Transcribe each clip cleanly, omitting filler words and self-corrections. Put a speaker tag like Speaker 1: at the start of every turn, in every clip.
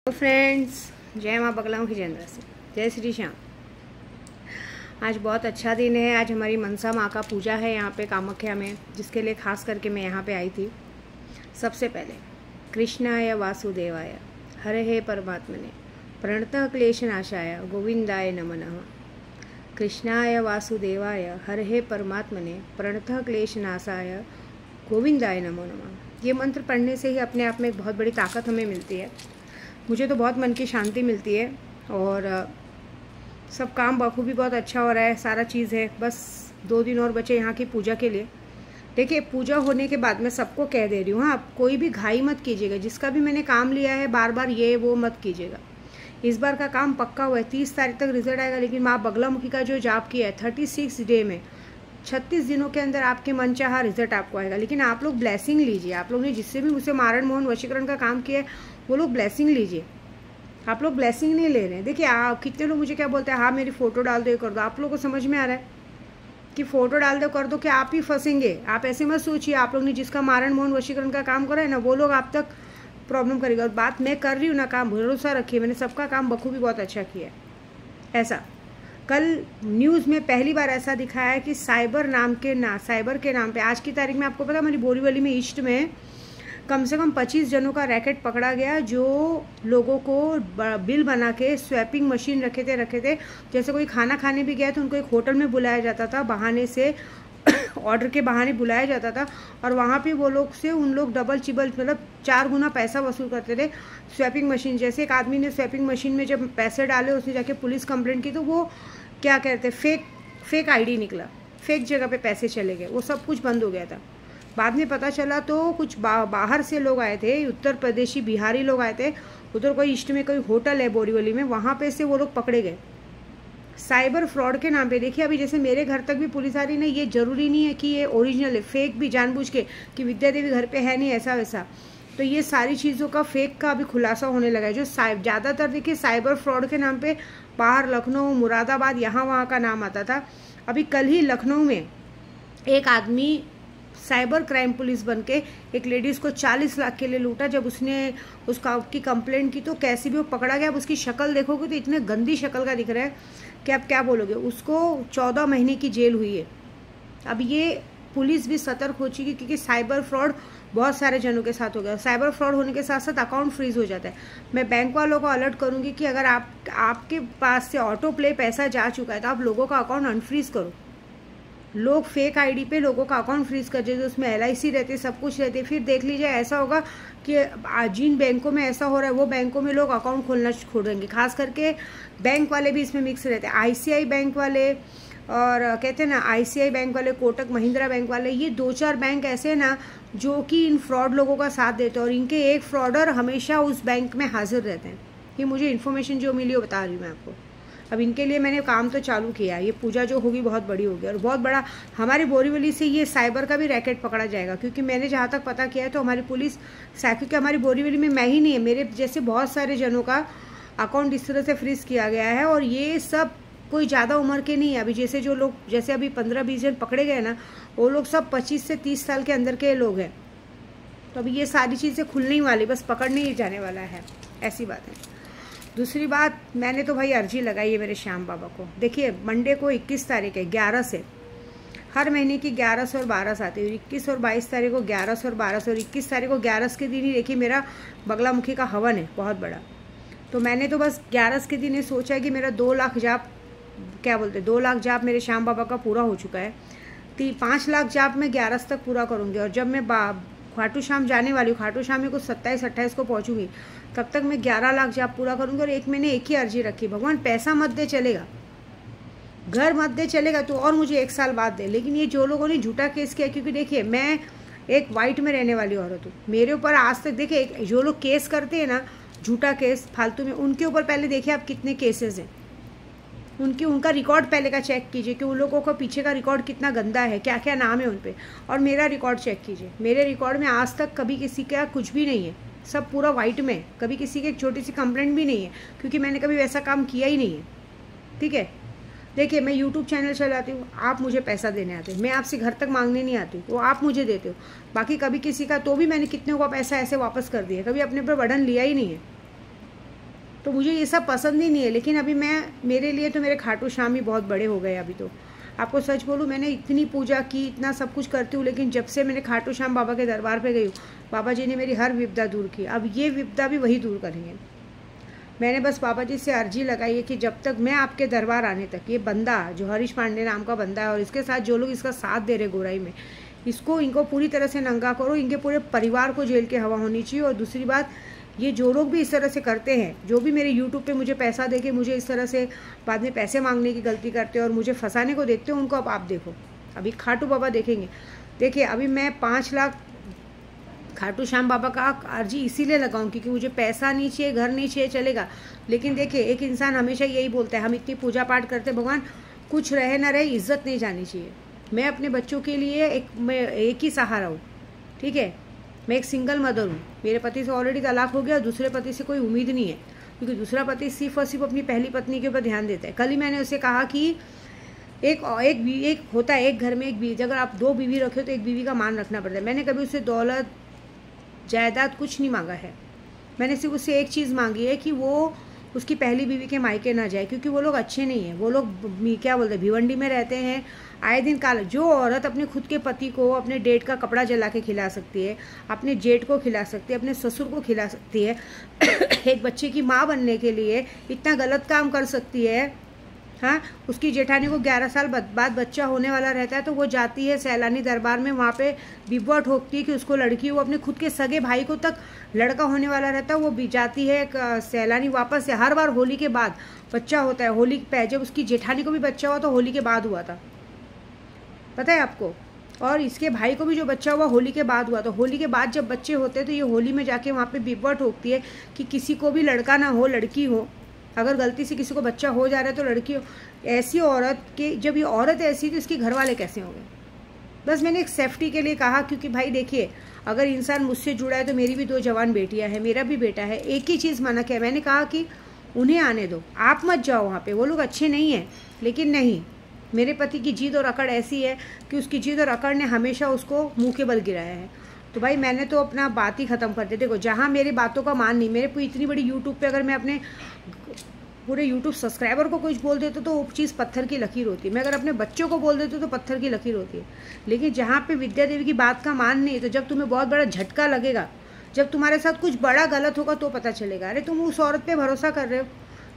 Speaker 1: तो फ्रेंड्स, जय माँ बगलामुखी जयेंद्र से जय श्री श्याम। आज बहुत अच्छा दिन है। आज हमारी मनसा माँ का पूजा है यहाँ पे कामाख्या में, जिसके लिए खास करके मैं यहाँ पे आई थी। सबसे पहले कृष्णाय वासुदेवाय हरे परमात्मने प्रणतः क्लेशनाशाय गोविंदाय नमो नमः। कृष्णाय वासुदेवाय हरे परमात्मने प्रणतः क्लेशनाशाय गोविंदाय नमो नमः। ये मंत्र पढ़ने से ही अपने आप में एक बहुत बड़ी ताकत हमें मिलती है। मुझे तो बहुत मन की शांति मिलती है और सब काम बखूबी बहुत अच्छा हो रहा है। सारा चीज़ है, बस 2 दिन और बचे यहाँ की पूजा के लिए। देखिए, पूजा होने के बाद मैं सबको कह दे रही हूँ, हाँ, आप कोई भी घाई मत कीजिएगा। जिसका भी मैंने काम लिया है बार बार ये वो मत कीजिएगा। इस बार का काम पक्का हुआ है, 30 तारीख तक रिजल्ट आएगा। लेकिन माँ बगलामुखी का जो जाप किया है 36 डे में, 36 दिनों के अंदर आपके मन चाहा रिजल्ट आपको आएगा। लेकिन आप लोग ब्लेसिंग लीजिए। आप लोग ने जिससे भी मुझसे मारण मोहन वशीकरण का काम किया है वो लोग ब्लेसिंग लीजिए। आप लोग ब्लेसिंग नहीं ले रहे हैं। देखिए, आप कितने लोग मुझे क्या बोलते हैं, हाँ मेरी फ़ोटो डाल दो, ये कर दो। आप लोगों को समझ में आ रहा है कि फ़ोटो डाल दो कर दो कि आप ही फंसेंगे। आप ऐसे मत सोचिए। आप लोग ने जिसका मारण मोहन वशीकरण का काम करा है ना, वो लोग आप तक प्रॉब्लम करेगा। और बात मैं कर रही हूँ ना, काम भरोसा रखिए, मैंने सबका काम बखूबी बहुत अच्छा किया है। ऐसा कल न्यूज़ में पहली बार ऐसा दिखाया है कि साइबर के नाम पे आज की तारीख में, आपको पता है हमारी बोरीवली में ईस्ट में कम से कम 25 जनों का रैकेट पकड़ा गया, जो लोगों को बिल बना के स्वैपिंग मशीन रखे थे। जैसे कोई खाना खाने भी गया तो उनको एक होटल में बुलाया जाता था, बहाने से ऑर्डर के बहाने बुलाया जाता था, और वहाँ पे वो लोग से उन लोग डबल चिबल मतलब 4 गुना पैसा वसूल करते थे स्वैपिंग मशीन। जैसे एक आदमी ने स्वैपिंग मशीन में जब पैसे डाले, उसने जाके पुलिस कंप्लेंट की तो वो क्या कहते फेक आईडी निकला, फेक जगह पे पैसे चले गए, वो सब कुछ बंद हो गया था। बाद में पता चला तो कुछ बाहर से लोग आए थे, उत्तर प्रदेशी बिहारी लोग आए थे। उधर कोई ईस्ट में कोई होटल है बोरीवली में, वहाँ पे से वो लोग पकड़े गए साइबर फ्रॉड के नाम पे। देखिए, अभी जैसे मेरे घर तक भी पुलिस आ रही ना, ये ज़रूरी नहीं है कि ये ओरिजिनल है, फेक भी जानबूझ के कि विद्या देवी घर पे है नहीं, ऐसा वैसा। तो ये सारी चीज़ों का फेक का अभी खुलासा होने लगा है। जो ज़्यादातर देखिए साइबर फ्रॉड के नाम पे बाहर लखनऊ, मुरादाबाद, यहाँ वहाँ का नाम आता था। अभी कल ही लखनऊ में एक आदमी साइबर क्राइम पुलिस बन के एक लेडीज़ को 40 लाख के लिए लूटा। जब उसने उसकी कंप्लेंट की तो कैसे भी वो पकड़ा गया। अब उसकी शक्ल देखोगे तो इतने गंदी शक्ल का दिख रहा है कि आप क्या बोलोगे। उसको 14 महीने की जेल हुई है। अब ये पुलिस भी सतर्क हो चुकी, क्योंकि साइबर फ्रॉड बहुत सारे जनों के साथ हो गया। साइबर फ्रॉड होने के साथ साथ अकाउंट फ्रीज हो जाता है। मैं बैंक वालों को अलर्ट करूँगी कि अगर आपके पास से ऑटो प्ले पैसा जा चुका है तो आप लोगों का अकाउंट अनफ्रीज करो। लोग फेक आईडी पे लोगों का अकाउंट फ्रीज कर देते, उसमें LIC रहते, सब कुछ रहते। फिर देख लीजिए, ऐसा होगा कि जिन बैंकों में ऐसा हो रहा है वो बैंकों में लोग अकाउंट खोलना छोड़ेंगे। खास करके बैंक वाले भी इसमें मिक्स रहते हैं। ICI बैंक वाले और कहते हैं ना ICI बैंक वाले, कोटक महिंद्रा बैंक वाले, ये 2-4 बैंक ऐसे हैं ना जो कि इन फ्रॉड लोगों का साथ देते हैं, और इनके एक फ्रॉडर हमेशा उस बैंक में हाजिर रहते हैं। ये मुझे इन्फॉर्मेशन जो मिली वो बता रही हूँ मैं आपको। अब इनके लिए मैंने काम तो चालू किया है। ये पूजा जो होगी बहुत बड़ी होगी, और बहुत बड़ा हमारी बोरीवली से ये साइबर का भी रैकेट पकड़ा जाएगा। क्योंकि मैंने जहाँ तक पता किया है तो हमारी पुलिस, क्योंकि हमारी बोरीवली में मैं ही नहीं है, मेरे जैसे बहुत सारे जनों का अकाउंट इस तरह से फ्रीज किया गया है। और ये सब कोई ज़्यादा उम्र के नहीं है। अभी जैसे जो लोग, जैसे अभी 15-20 जन पकड़े गए ना, वो लोग सब 25 से 30 साल के अंदर के लोग हैं। तो अभी ये सारी चीज़ें खुलने ही वाली, बस पकड़ने ही जाने वाला है, ऐसी बात है। दूसरी बात, मैंने तो भाई अर्जी लगाई है मेरे श्याम बाबा को। देखिए, मंडे को 21 तारीख है, 11 से हर महीने की 11 और 12 आती है। 21 और 22 तारीख को 11 और 12, और 21 तारीख को 11 के दिन ही देखिए मेरा बगलामुखी का हवन है बहुत बड़ा। तो मैंने तो बस 11 के दिन ये सोचा है कि मेरा 2 लाख जाप, क्या बोलते 2 लाख जाप मेरे श्याम बाबा का पूरा हो चुका है। 5 लाख जाप मैं 11 तक पूरा करूँगी। और जब मैं खाटू श्याम जाने वाली हूँ, खाटू श्याम में कुछ 27-28 को पहुँचूंगी, तब तक मैं 11 लाख जाप पूरा करूँगी। और मैंने एक ही अर्जी रखी, भगवान पैसा मत दे चलेगा, घर मत दे चलेगा, तो और मुझे 1 साल बाद दे। लेकिन ये जो लोगों ने झूठा केस किया, क्योंकि देखिए मैं एक वाइट में रहने वाली औरत हूँ, मेरे ऊपर आज तक देखिए जो लोग केस करते हैं ना झूठा केस फालतू में, उनके ऊपर पहले देखिए आप कितने केसेस हैं। उनका रिकॉर्ड पहले का चेक कीजिए कि उन लोगों को पीछे का रिकॉर्ड कितना गंदा है, क्या क्या नाम है उन पे। और मेरा रिकॉर्ड चेक कीजिए, मेरे रिकॉर्ड में आज तक कभी किसी का कुछ भी नहीं है, सब पूरा वाइट में। कभी किसी की एक छोटी सी कंप्लेंट भी नहीं है, क्योंकि मैंने कभी वैसा काम किया ही नहीं है। ठीक है, देखिए मैं YouTube चैनल चलाती हूँ, आप मुझे पैसा देने आते हो, मैं आपसे घर तक मांगने नहीं आती हूँ, वो आप मुझे देते हो। बाकी कभी किसी का, तो भी मैंने कितने का पैसा ऐसे वापस कर दिया, कभी अपने पर बर्डन लिया ही नहीं है। तो मुझे ये सब पसंद ही नहीं है। लेकिन अभी मेरे लिए तो मेरे खाटू श्याम ही बहुत बड़े हो गए। अभी तो आपको सच बोलूँ, मैंने इतनी पूजा की, इतना सब कुछ करती हूँ, लेकिन जब से मैंने खाटू श्याम बाबा के दरबार पे गई हूँ, बाबा जी ने मेरी हर विपदा दूर की। अब ये विपदा भी वही दूर करेंगे। मैंने बस बाबा जी से अर्जी लगाई है कि जब तक मैं आपके दरबार आने तक, ये बंदा जो हरीश पांडे नाम का बंदा है और इसके साथ जो लोग इसका साथ दे रहे गोराई में, इनको पूरी तरह से नंगा करो। इनके पूरे परिवार को जेल की हवा होनी चाहिए। और दूसरी बात, ये जो लोग भी इस तरह से करते हैं, जो भी मेरे यूट्यूब पे मुझे पैसा देके मुझे इस तरह से बाद में पैसे मांगने की गलती करते हैं और मुझे फंसाने को देखते हो, उनको अब आप देखो। अभी खाटू बाबा देखेंगे। देखिए, अभी मैं 5 लाख खाटू श्याम बाबा का अर्जी इसीलिए लगाऊं क्योंकि मुझे पैसा नहीं चाहिए, घर नहीं चाहिए, चलेगा। लेकिन देखिए, एक इंसान हमेशा यही बोलता है, हम इतनी पूजा पाठ करते, भगवान कुछ रहे ना रहे, इज्जत नहीं जानी चाहिए। मैं अपने बच्चों के लिए एक ही सहारा हूँ, ठीक है। मैं एक सिंगल मदर हूँ। मेरे पति से ऑलरेडी तलाक हो गया, दूसरे पति से कोई उम्मीद नहीं है, क्योंकि दूसरा पति सिर्फ और सिर्फ अपनी पहली पत्नी के ऊपर ध्यान देता है। कल ही मैंने उसे कहा कि एक होता है, एक घर में एक बीवी, अगर आप 2 बीवी रखे हो तो एक बीवी का मान रखना पड़ता है। मैंने कभी उससे दौलत जायदाद कुछ नहीं मांगा है। मैंने सिर्फ उससे एक चीज़ मांगी है कि वो उसकी पहली बीवी के मायके ना जाए, क्योंकि वो लोग अच्छे नहीं हैं। वो लोग क्या बोलते हैं, भिवंडी में रहते हैं, आए दिन काला। जो औरत अपने खुद के पति को अपने डेट का कपड़ा जला के खिला सकती है, अपने जेठ को खिला सकती है, अपने ससुर को खिला सकती है, एक बच्चे की माँ बनने के लिए इतना गलत काम कर सकती है। हाँ, उसकी जेठानी को 11 साल बाद बच्चा होने वाला रहता है, तो वो जाती है सैलानी दरबार में, वहाँ पे बिबुआ ठोकती है कि उसको लड़की, वो अपने खुद के सगे भाई को तक लड़का होने वाला रहता है, वो भी जाती है सैलानी वापस से। हर बार होली के बाद बच्चा होता है। होली पे जब उसकी जेठानी को भी बच्चा हुआ तो होली के बाद हुआ था, पता है आपको। और इसके भाई को भी जो बच्चा हुआ होली के बाद हुआ। तो होली के बाद जब बच्चे होते हैं तो ये होली में जाके वहाँ पे बिबुआ ठोकती है कि किसी को भी लड़का ना हो, लड़की हो। अगर गलती से किसी को बच्चा हो जा रहा है तो लड़की हो। ऐसी औरत के, जब ये औरत ऐसी तो इसके घर वाले कैसे होंगे। बस मैंने एक सेफ्टी के लिए कहा, क्योंकि भाई देखिए, अगर इंसान मुझसे जुड़ा है तो मेरी भी 2 जवान बेटियां हैं, मेरा भी बेटा है। एक ही चीज़ मना किया, मैंने कहा कि उन्हें आने दो, आप मत जाओ वहाँ पे, वो लोग अच्छे नहीं हैं। लेकिन नहीं, मेरे पति की जिद और अकड़ ऐसी है कि उसकी जिद और अकड़ ने हमेशा उसको मुँह के बल गिराया है। तो भाई मैंने तो अपना बात ही ख़त्म कर दी। देखो, जहाँ मेरी बातों का मान नहीं, मेरे इतनी बड़ी यूट्यूब पे अगर मैं अपने पूरे यूट्यूब सब्सक्राइबर को कुछ बोल देते तो वो चीज़ पत्थर की लकीर होती है। मैं अगर अपने बच्चों को बोल देती तो पत्थर की लकीर होती है। लेकिन जहाँ पे विद्या देवी की बात का मान नहीं है, तो जब तुम्हें बहुत बड़ा झटका लगेगा, जब तुम्हारे साथ कुछ बड़ा गलत होगा तो पता चलेगा। अरे तुम उस औरत पे भरोसा कर रहे हो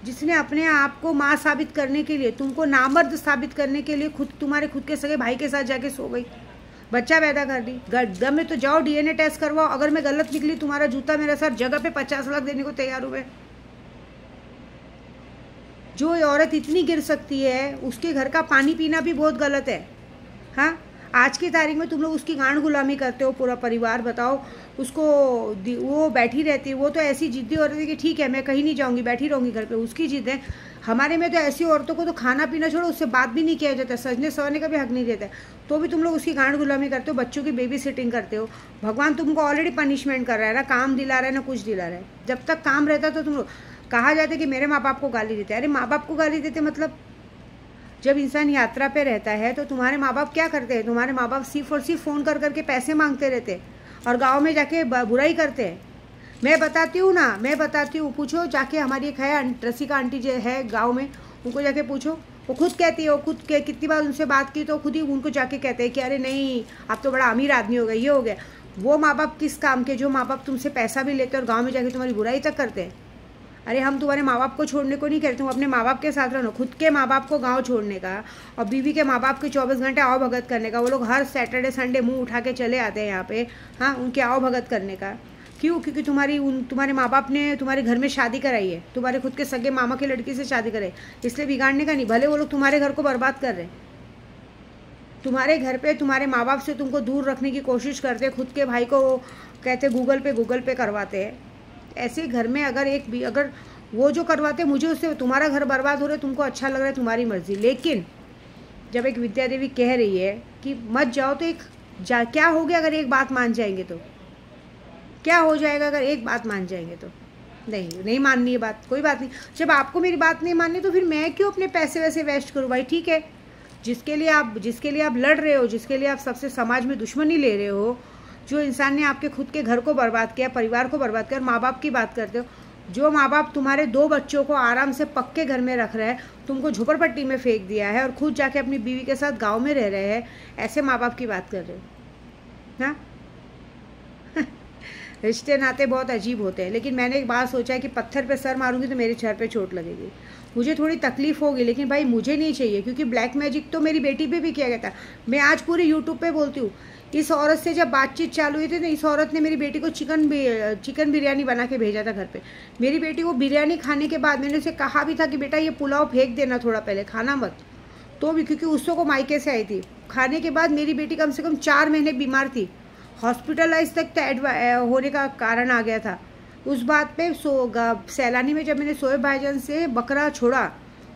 Speaker 1: जिसने अपने आप को माँ साबित करने के लिए, तुमको नामर्द साबित करने के लिए तुम्हारे खुद के सगे भाई के साथ जाके सो गई, बच्चा पैदा कर दी। दम में तो जाओ DNA टेस्ट करवाओ। अगर मैं गलत निकली, तुम्हारा जूता मेरे साथ जगह पे 50 लाख देने को तैयार हुए। जो औरत इतनी गिर सकती है, उसके घर का पानी पीना भी बहुत गलत है। हाँ, आज की तारीख में तुम लोग उसकी गांड गुलामी करते हो, पूरा परिवार। बताओ उसको, वो बैठी रहती है, वो तो ऐसी जिद्दी औरत है कि ठीक है मैं कहीं नहीं जाऊंगी, बैठी रहूंगी घर पे, उसकी जिद है। हमारे में तो ऐसी औरतों को तो खाना पीना छोड़ो, उससे बात भी नहीं किया जाता, सजने सवरने का भी हक नहीं देता, तो भी तुम लोग उसकी गांड गुलामी करते हो, बच्चों की बेबी सिटिंग करते हो। भगवान तुमको ऑलरेडी पनिशमेंट कर रहा है ना, काम दिला रहा है ना कुछ दिला रहा है। जब तक काम रहता तो तुम लोग, कहा जाता है कि मेरे माँ बाप को गाली देते। अरे माँ बाप को गाली देते मतलब, जब इंसान यात्रा पे रहता है तो तुम्हारे माँ बाप क्या करते हैं? तुम्हारे माँ बाप सिर्फ और सिर्फ फ़ोन कर करके पैसे मांगते रहते और गांव में जाके बुराई करते हैं। मैं बताती हूँ ना, मैं बताती हूँ, पूछो जाके। हमारी एक है रसिका आंटी जो है गांव में, उनको जाके पूछो, वो खुद कहती है, वो खुद कितनी बार उनसे बात की तो खुद ही उनको जाके कहते हैं कि अरे नहीं आप तो बड़ा अमीर आदमी हो गए, ये हो गया। वो माँ बाप किस काम के, जो माँ बाप तुमसे पैसा भी लेते और गाँव में जाके तुम्हारी बुराई तक करते हैं। अरे हम तुम्हारे माँ बाप को छोड़ने को नहीं कहते, तुम अपने माँ बाप के साथ रहो। खुद के माँ बाप को गांव छोड़ने का और बीवी के माँ बाप के 24 घंटे आओ भगत करने का। वो लोग हर सैटरडे संडे मुंह उठा के चले आते हैं यहाँ पे, हाँ, उनके आओ भगत करने का। क्यों? क्योंकि तुम्हारे माँ बाप ने तुम्हारे घर में शादी कराई है, तुम्हारे खुद के सगे मामा की लड़की से शादी कराई, इसलिए बिगाड़ने का नहीं। भले वो लोग तुम्हारे घर को बर्बाद कर रहे हैं, तुम्हारे घर पे तुम्हारे माँ बाप से तुमको दूर रखने की कोशिश करते, खुद के भाई को कहते गूगल पे करवाते हैं। ऐसे घर में अगर वो जो करवाते मुझे, उससे तुम्हारा घर बर्बाद हो रहा है, तुमको अच्छा लग रहा है, तुम्हारी मर्जी। लेकिन जब एक विद्या देवी कह रही है कि मत जाओ, तो क्या हो गया अगर एक बात मान जाएंगे तो? क्या हो जाएगा अगर एक बात मान जाएंगे तो? नहीं माननी है बात, कोई बात नहीं। जब आपको मेरी बात नहीं माननी तो फिर मैं क्यों अपने पैसे वैसे वेस्ट करूँ भाई? ठीक है, जिसके लिए आप लड़ रहे हो, जिसके लिए आप सबसे समाज में दुश्मनी ले रहे हो, जो इंसान ने आपके खुद के घर को बर्बाद किया, परिवार को बर्बाद किया और माँ बाप की बात करते हो, जो माँ बाप तुम्हारे 2 बच्चों को आराम से पक्के घर में रख रहे हैं, तुमको झोपड़पट्टी में फेंक दिया है और खुद जाके अपनी बीवी के साथ गांव में रह रहे हैं, ऐसे माँ बाप की बात कर रहे हो? हाँ रिश्ते नाते बहुत अजीब होते हैं। लेकिन मैंने एक बात सोचा है कि पत्थर पे सर मारूंगी तो मेरे सर पे चोट लगेगी, मुझे थोड़ी तकलीफ होगी, लेकिन भाई मुझे नहीं चाहिए, क्योंकि ब्लैक मैजिक तो मेरी बेटी पे भी किया गया था। मैं आज पूरे यूट्यूब पे बोलती हूँ, इस औरत से जब बातचीत चालू हुई थी तो इस औरत ने मेरी बेटी को चिकन बिरयानी बना के भेजा था घर पे। मेरी बेटी को बिरयानी खाने के बाद मैंने उसे कहा भी था कि बेटा ये पुलाव फेंक देना थोड़ा पहले, खाना मत, तो भी क्योंकि उसको को मायके से आई थी। खाने के बाद मेरी बेटी कम से कम 4 महीने बीमार थी, हॉस्पिटलाइज तक होने का कारण आ गया था। उस बात पे सैलानी में जब मैंने शोएब भाईजान से बकरा छोड़ा,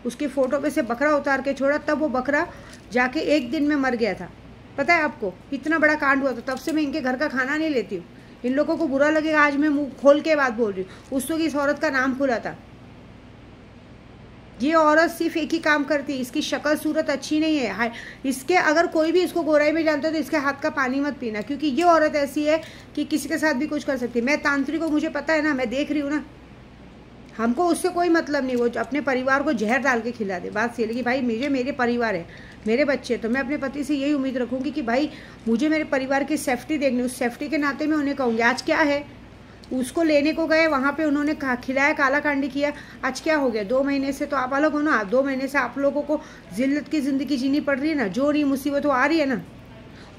Speaker 1: उसकी फ़ोटो पे से बकरा उतार के छोड़ा, तब वो बकरा जाके 1 दिन में मर गया था। पता है आपको? इतना बड़ा कांड हुआ था। तब से मैं इनके घर का खाना नहीं लेती हूँ। इन लोगों को बुरा लगेगा, आज मैं मुंह खोल के बात बोल रही हूँ। उस वक्त इस औरत का नाम खुला था। ये औरत सिर्फ एक ही काम करती है, इसकी शक्ल सूरत अच्छी नहीं है। इसके अगर कोई भी इसको गोराई में जानता है तो इसके हाथ का पानी मत पीना, क्योंकि ये औरत ऐसी है कि किसी के साथ भी कुछ कर सकती है। मैं तांत्रिक को मुझे पता है ना, मैं देख रही हूँ ना, हमको उससे कोई मतलब नहीं। वो अपने परिवार को जहर डाल के खिला दे, बात सही। लेकिन भाई मेरे परिवार है, मेरे बच्चे, तो मैं अपने पति से यही उम्मीद रखूँगी कि भाई मुझे मेरे परिवार की सेफ्टी देखनी, उस सेफ्टी के नाते मैं उन्हें कहूँगी। आज क्या है, उसको लेने को गए, वहाँ पे उन्होंने खिलाया, काला कांडी किया। आज क्या हो गया? 2 महीने से तो आप अलग हो ना, 2 महीने से आप लोगों को जिल्लत की ज़िंदगी जीनी पड़ रही है ना, जो नहीं मुसीबत वो आ रही है ना।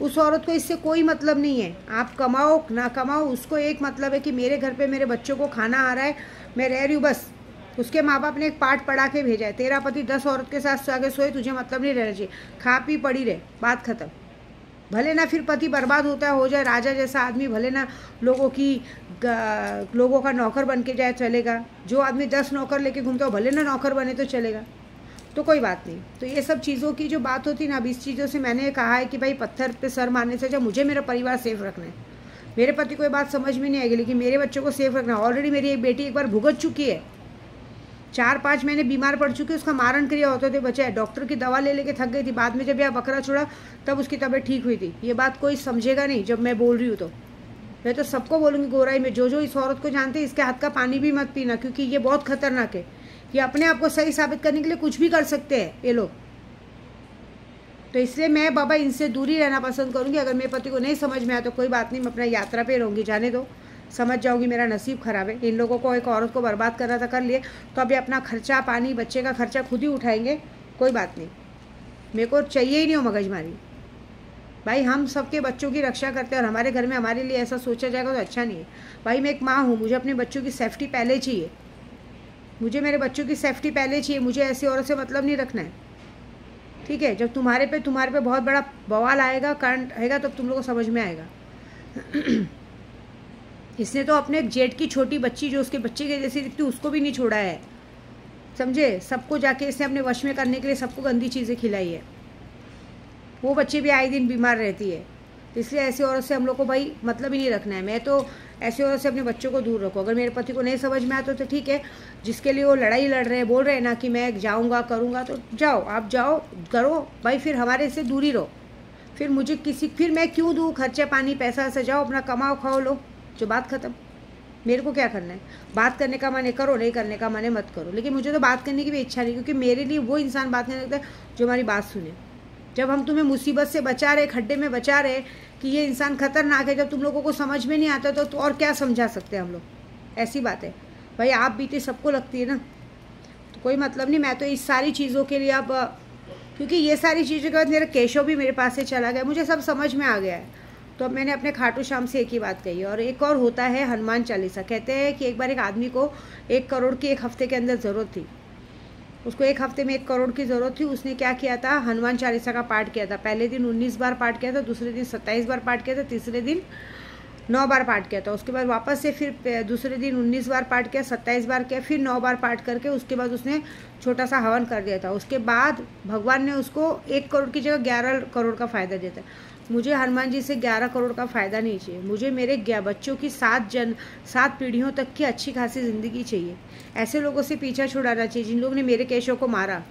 Speaker 1: उस औरत को इससे कोई मतलब नहीं है, आप कमाओ ना कमाओ, उसको एक मतलब है कि मेरे घर पे मेरे बच्चों को खाना आ रहा है, मैं रह रही हूँ, बस। उसके माँ बाप ने एक पाठ पढ़ा के भेजा है, तेरा पति 10 औरत के साथ आगे सोए, तुझे मतलब नहीं रहना चाहिए, खा पी पड़ी रहे, बात खत्म। भले ना फिर पति बर्बाद होता है, हो जाए राजा जैसा आदमी, भले ना लोगों का नौकर बन के जाए, चलेगा। जो आदमी 10 नौकर लेके घूमता हो, भले ना नौकर बने तो चलेगा, तो कोई बात नहीं। तो ये सब चीज़ों की जो बात होती है ना, अब इस चीज़ों से मैंने कहा है कि भाई पत्थर पे सर मारने से जब मुझे मेरा परिवार सेफ रखना है, मेरे पति को ये बात समझ में नहीं आएगी, लेकिन मेरे बच्चों को सेफ रखना। ऑलरेडी मेरी एक बेटी एक बार भुगत चुकी है, 4-5 महीने बीमार पड़ चुकी है, उसका मारण क्रिया होते थे, बचा है। डॉक्टर की दवा ले लेके थक गई थी, बाद में जब यह बकरा छोड़ा तब उसकी तबीयत ठीक हुई थी। ये बात कोई समझेगा नहीं जब मैं बोल रही हूँ, तो मैं तो सबको बोलूँगी गोराई में जो इस औरत को जानते हैं, इसके हाथ का पानी भी मत पीना, क्योंकि ये बहुत खतरनाक है। ये अपने आप को सही साबित करने के लिए कुछ भी कर सकते हैं ये लोग। तो इसलिए मैं बाबा इनसे दूरी रहना पसंद करूँगी। अगर मेरे पति को नहीं समझ में आया तो कोई बात नहीं, मैं अपना यात्रा पे रहूँगी, जाने दो, समझ जाऊँगी मेरा नसीब ख़राब है। इन लोगों को एक औरत को बर्बाद कर रहा था, कर लिए, तो अभी अपना खर्चा पानी बच्चे का खर्चा खुद ही उठाएंगे, कोई बात नहीं। मेरे को चाहिए ही नहीं हो मगजमारी। भाई हम सबके बच्चों की रक्षा करते हैं और हमारे घर में हमारे लिए ऐसा सोचा जाएगा तो अच्छा नहीं है। भाई मैं एक माँ हूँ, मुझे अपने बच्चों की सेफ्टी पहले चाहिए, मुझे मेरे बच्चों की सेफ्टी पहले चाहिए, मुझे ऐसी औरत से मतलब नहीं रखना है, ठीक है। जब तुम्हारे पे बहुत बड़ा बवाल आएगा, कांड आएगा, तब तुम लोगों को समझ में आएगा। इसने तो अपने जेठ की छोटी बच्ची जो उसके बच्चे के जैसी दिखती उसको भी नहीं छोड़ा है, समझे। सबको जाके इसने अपने वश में करने के लिए सबको गंदी चीज़ें खिलाई है। वो बच्चे भी आए दिन बीमार रहती है, इसलिए ऐसी औरत से हम लोग को भाई मतलब ही नहीं रखना है। मैं तो ऐसी औरत से अपने बच्चों को दूर रखो। अगर मेरे पति को नहीं समझ में आता तो ठीक है, जिसके लिए वो लड़ाई लड़ रहे हैं, बोल रहे हैं ना कि मैं जाऊँगा करूँगा, तो जाओ, आप जाओ करो भाई, फिर हमारे से दूरी रहो। फिर मैं क्यों दूँ खर्चे पानी पैसा से, जाओ अपना कमाओ खाओ लो, जो बात ख़त्म। मेरे को क्या करना है? बात करने का माने करो, नहीं करने का माने मत करो। लेकिन मुझे तो बात करने की भी इच्छा नहीं, क्योंकि मेरे लिए वो इंसान बात नहीं लगता है जो हमारी बात सुने। जब हम तुम्हें मुसीबत से बचा रहे, खड्डे में बचा रहे कि ये इंसान खतरनाक है, जब तुम लोगों को समझ में नहीं आता तो और क्या समझा सकते हैं हम लोग? ऐसी बात है भाई, आप बीते सबको लगती है ना, तो कोई मतलब नहीं। मैं तो इस सारी चीज़ों के लिए अब, क्योंकि ये सारी चीज़ों के बाद मेरा केशव भी मेरे पास से चला गया, मुझे सब समझ में आ गया है। तो अब मैंने अपने खाटू श्याम से एक ही बात कही है। और एक और होता है हनुमान चालीसा। कहते हैं कि एक बार एक आदमी को 1 करोड़ की 1 हफ्ते के अंदर ज़रूरत थी, उसको 1 हफ्ते में 1 करोड़ की ज़रूरत थी। उसने क्या किया था? हनुमान चालीसा का पाठ किया था। पहले दिन 19 बार पाठ किया था, दूसरे दिन 27 बार पाठ किया था, तीसरे दिन 9 बार पाठ किया था। उसके बाद वापस से फिर दूसरे दिन 19 बार पाठ किया, 27 बार किया, फिर 9 बार पाठ करके उसके बाद उसने छोटा सा हवन कर दिया था। उसके बाद भगवान ने उसको 1 करोड़ की जगह 11 करोड़ का फ़ायदा दिया था। मुझे हनुमान जी से 11 करोड़ का फ़ायदा नहीं चाहिए, मुझे मेरे बच्चों की 7 पीढ़ियों तक की अच्छी खासी ज़िंदगी चाहिए। ऐसे लोगों से पीछा छुड़ाना चाहिए जिन लोगों ने मेरे केशव को मारा।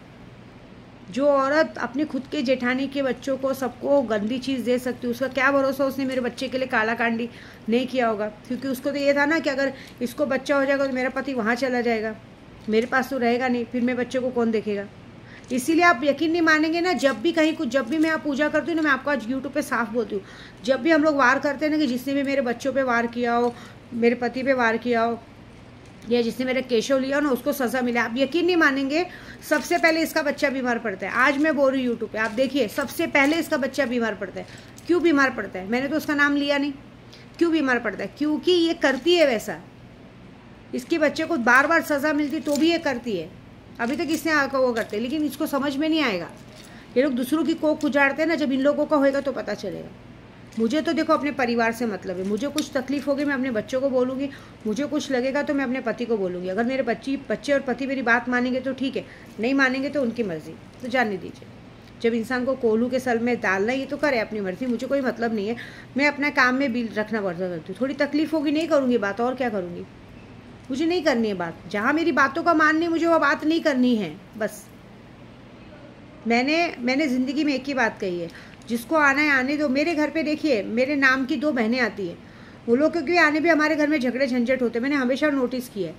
Speaker 1: जो औरत अपने खुद के जेठानी के बच्चों को सबको गंदी चीज़ दे सकती है, उसका क्या भरोसा उसने मेरे बच्चे के लिए काला कांडी नहीं किया होगा। क्योंकि उसको तो ये था ना कि अगर इसको बच्चा हो जाएगा तो मेरा पति वहाँ चला जाएगा, मेरे पास तो रहेगा नहीं, फिर मेरे बच्चे को कौन देखेगा। इसीलिए आप यकीन नहीं मानेंगे ना, जब भी कहीं कुछ, जब भी मैं आप पूजा करती हूँ ना, मैं आपको आज यूट्यूब पे साफ बोलती हूँ, जब भी हम लोग वार करते हैं ना, कि जिसने भी मेरे बच्चों पे वार किया हो, मेरे पति पे वार किया हो, या जिसने मेरे केशव लिया हो ना, उसको सज़ा मिले, आप यकीन नहीं मानेंगे, सबसे पहले इसका बच्चा बीमार पड़ता है। आज मैं बोल रही हूँ यूट्यूब पे, आप देखिए, सबसे पहले इसका बच्चा बीमार पड़ता है। क्यों बीमार पड़ता है? मैंने तो उसका नाम लिया नहीं। क्यों बीमार पड़ता है? क्योंकि ये करती है वैसा, इसके बच्चे को बार बार सज़ा मिलती तो भी ये करती है। अभी तक इसने आकर वो करते, लेकिन इसको समझ में नहीं आएगा। ये लोग दूसरों की कोख उजाड़ते हैं ना, जब इन लोगों का होएगा तो पता चलेगा। मुझे तो देखो अपने परिवार से मतलब है, मुझे कुछ तकलीफ होगी मैं अपने बच्चों को बोलूँगी, मुझे कुछ लगेगा तो मैं अपने पति को बोलूँगी। अगर मेरे बच्चे और पति मेरी बात मानेंगे तो ठीक है, नहीं मानेंगे तो उनकी मर्ज़ी, तो जानने दीजिए। जब इंसान को कोल्हू के सर में डालना ये तो करे अपनी मर्ज़ी, मुझे कोई मतलब नहीं है। मैं अपना काम में बिल रखना पड़ता करती हूँ। थोड़ी तकलीफ होगी, नहीं करूँगी बात, और क्या करूँगी? मुझे नहीं करनी है बात। जहाँ मेरी बातों का मानने, मुझे वो बात नहीं करनी है, बस। मैंने ज़िंदगी में एक ही बात कही है, जिसको आना है आने दो। मेरे घर पे देखिए, मेरे नाम की 2 बहनें आती हैं, वो लोग क्योंकि आने भी हमारे घर में झगड़े झंझट होते हैं। मैंने हमेशा नोटिस किया है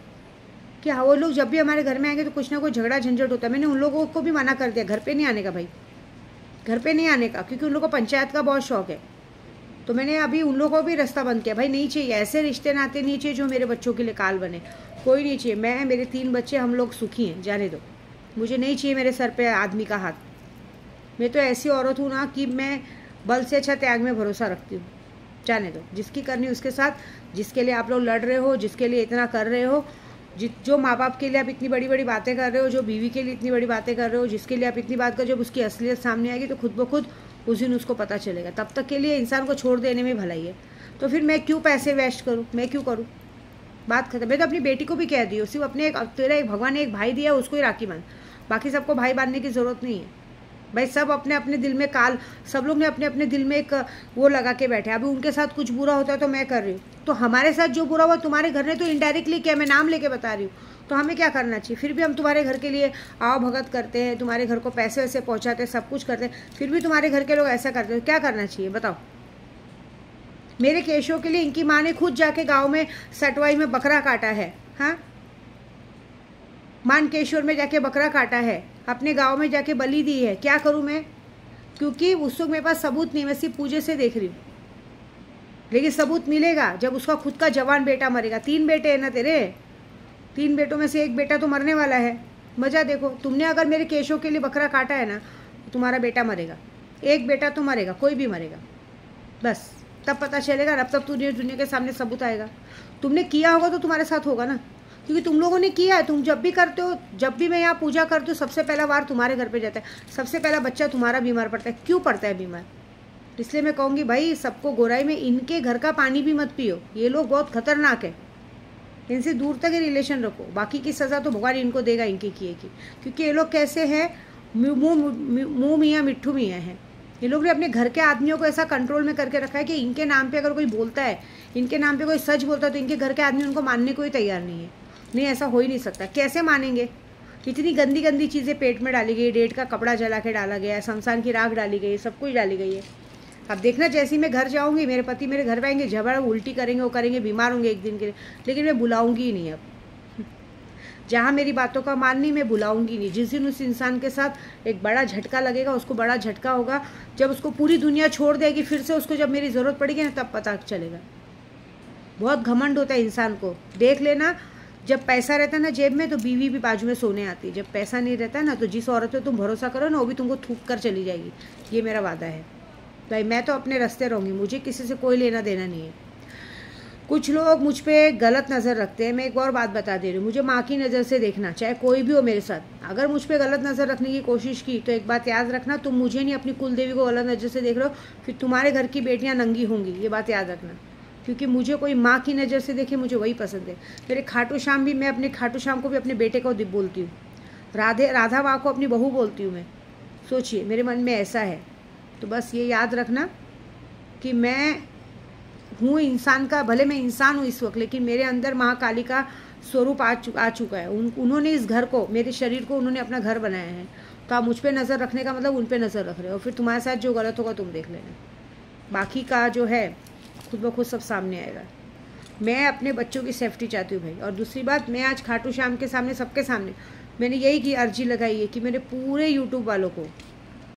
Speaker 1: कि वो लोग जब भी हमारे घर में आएंगे तो कुछ ना कुछ झगड़ा झंझट होता है। मैंने उन लोगों को भी मना कर दिया घर पे नहीं आने का, भाई घर पे नहीं आने का, क्योंकि उन लोगों को पंचायत का बहुत शौक है। तो मैंने अभी उन लोगों को भी रास्ता बंद किया, भाई नहीं चाहिए, ऐसे रिश्ते नाते नहीं चाहिए जो मेरे बच्चों के लिए काल बने, कोई नहीं चाहिए। मैं, मेरे 3 बच्चे, हम लोग सुखी हैं, जाने दो। मुझे नहीं चाहिए मेरे सर पे आदमी का हाथ। मैं तो ऐसी औरत हूँ ना कि मैं बल से अच्छा त्याग में भरोसा रखती हूँ। जाने दो, जिसकी करनी उसके साथ। जिसके लिए आप लोग लड़ रहे हो, जिसके लिए इतना कर रहे हो, जो माँ बाप के लिए आप इतनी बड़ी बड़ी बातें कर रहे हो, जो बीवी के लिए इतनी बड़ी बातें कर रहे हो, जिसके लिए आप इतनी बात कर, जब उसकी असलियत सामने आएगी तो खुद ब खुद उस दिन उसको पता चलेगा। तब तक के लिए इंसान को छोड़ देने में भलाई है। तो फिर मैं क्यों पैसे वेस्ट करूँ, मैं क्यों करूँ? बात खत्म। मैं तो अपनी बेटी को भी कह दी हूँ, सिर्फ अपने तेरा एक भगवान ने एक भाई दिया, उसको ही राखी बांध, बाकी सबको भाई बांधने की ज़रूरत नहीं है। भाई सब अपने अपने दिल में सब लोग ने अपने अपने दिल में एक वो लगा के बैठे। अभी उनके साथ कुछ बुरा होता है तो मैं कर रही हूँ, तो हमारे साथ जो बुरा हुआ तुम्हारे घर ने तो इनडायरेक्टली किया, मैं नाम लेके बता रही हूँ, तो हमें क्या करना चाहिए? फिर भी हम तुम्हारे घर के लिए आओ भगत करते हैं, तुम्हारे घर को पैसे वैसे पहुँचाते हैं, सब कुछ करते हैं, फिर भी तुम्हारे घर के लोग ऐसा करते हैं। क्या करना चाहिए बताओ? मेरे केशों के लिए इनकी माँ ने खुद जाके गाँव में सटवाई में बकरा काटा है। हाँ, मानकेश्वर में जाके बकरा काटा है, अपने गांव में जाके बलि दी है। क्या करूं मैं? क्योंकि उस वक्त मेरे पास सबूत नहीं, मैं सिर्फ पूजे से देख रही हूँ। लेकिन सबूत मिलेगा जब उसका खुद का जवान बेटा मरेगा। 3 बेटे हैं ना तेरे, 3 बेटों में से एक बेटा तो मरने वाला है। मजा देखो, तुमने अगर मेरे केशों के लिए बकरा काटा है ना, तो तुम्हारा बेटा मरेगा, एक बेटा तो मरेगा, कोई भी मरेगा, बस तब पता चलेगा। अब तक दुनिया के सामने सबूत आएगा। तुमने किया होगा तो तुम्हारे साथ होगा ना, क्योंकि तुम लोगों ने किया है। तुम जब भी करते हो, जब भी मैं यहाँ पूजा करती हूँ, सबसे पहला वार तुम्हारे घर पे जाता है, सबसे पहला बच्चा तुम्हारा बीमार पड़ता है। क्यों पड़ता है बीमार? इसलिए मैं कहूँगी भाई सबको गोराई में इनके घर का पानी भी मत पियो, ये लोग बहुत खतरनाक है, इनसे दूर तक ही रिलेशन रखो। बाकी की सज़ा तो भगवान इनको देगा इनके किए की, क्योंकि ये लोग कैसे हैं, मुँह मियाँ मिट्ठू मियाँ हैं। ये लोग ने अपने घर के आदमियों को ऐसा कंट्रोल में करके रखा है कि इनके नाम पे अगर कोई बोलता है, इनके नाम पे कोई सच बोलता है, तो इनके घर के आदमी उनको मानने को ही तैयार नहीं है। नहीं, ऐसा हो ही नहीं सकता। कैसे मानेंगे? इतनी गंदी गंदी चीज़ें पेट में डाली गई, डेट का कपड़ा जला के डाला गया है, शमशान की राख डाली गई है, सब कुछ डाली गई है। अब देखना, जैसे ही मैं घर जाऊँगी, मेरे पति मेरे घर पे आएंगे, झगड़ा उल्टी करेंगे, वो करेंगे, बीमार होंगे एक दिन के लिए, लेकिन मैं बुलाऊँगी ही नहीं। अब जहाँ मेरी बातों का माननी, मैं बुलाऊँगी नहीं। जिस दिन उस इंसान के साथ एक बड़ा झटका लगेगा, उसको बड़ा झटका होगा, जब उसको पूरी दुनिया छोड़ देगी, फिर से उसको जब मेरी ज़रूरत पड़ेगी ना, तब पता चलेगा। बहुत घमंड होता है इंसान को, देख लेना। जब पैसा रहता है ना जेब में, तो बीवी भी बाजू में सोने आती है। जब पैसा नहीं रहता ना, तो जिस औरत पे तुम भरोसा करो ना, वो भी तुमको थूक कर चली जाएगी। ये मेरा वादा है भाई। मैं तो अपने रास्ते रहूँगी, मुझे किसी से कोई लेना देना नहीं है। कुछ लोग मुझ पे गलत नज़र रखते हैं। मैं एक और बात बता दे रही हूँ, मुझे माँ की नज़र से देखना, चाहे कोई भी हो मेरे साथ। अगर मुझ पे गलत नज़र रखने की कोशिश की, तो एक बात याद रखना, तुम मुझे नहीं, अपनी कुल देवी को गलत नज़र से देख रहे हो, फिर तुम्हारे घर की बेटियाँ नंगी होंगी। ये बात याद रखना, क्योंकि मुझे कोई माँ की नज़र से देखे, मुझे वही पसंद है। मेरे खाटू श्याम भी, मैं अपने खाटू श्याम को भी अपने बेटे को बोलती हूँ, राधा माँ को अपनी बहू बोलती हूँ मैं। सोचिए, मेरे मन में ऐसा है। तो बस ये याद रखना कि मैं हूँ इंसान का, भले मैं इंसान हूँ इस वक्त, लेकिन मेरे अंदर महाकाली का स्वरूप आ चुका है। उन्होंने इस घर को, मेरे शरीर को उन्होंने अपना घर बनाया है, तो आप मुझ पे नज़र रखने का मतलब उन पे नज़र रख रहे हो, फिर तुम्हारे साथ जो गलत होगा तुम देख लेना। बाकी का जो है खुद ब खुद सब सामने आएगा। मैं अपने बच्चों की सेफ्टी चाहती हूँ भाई। और दूसरी बात, मैं आज खाटू श्याम के सामने, सबके सामने मैंने यही की अर्जी लगाई है कि मेरे पूरे यूट्यूब वालों को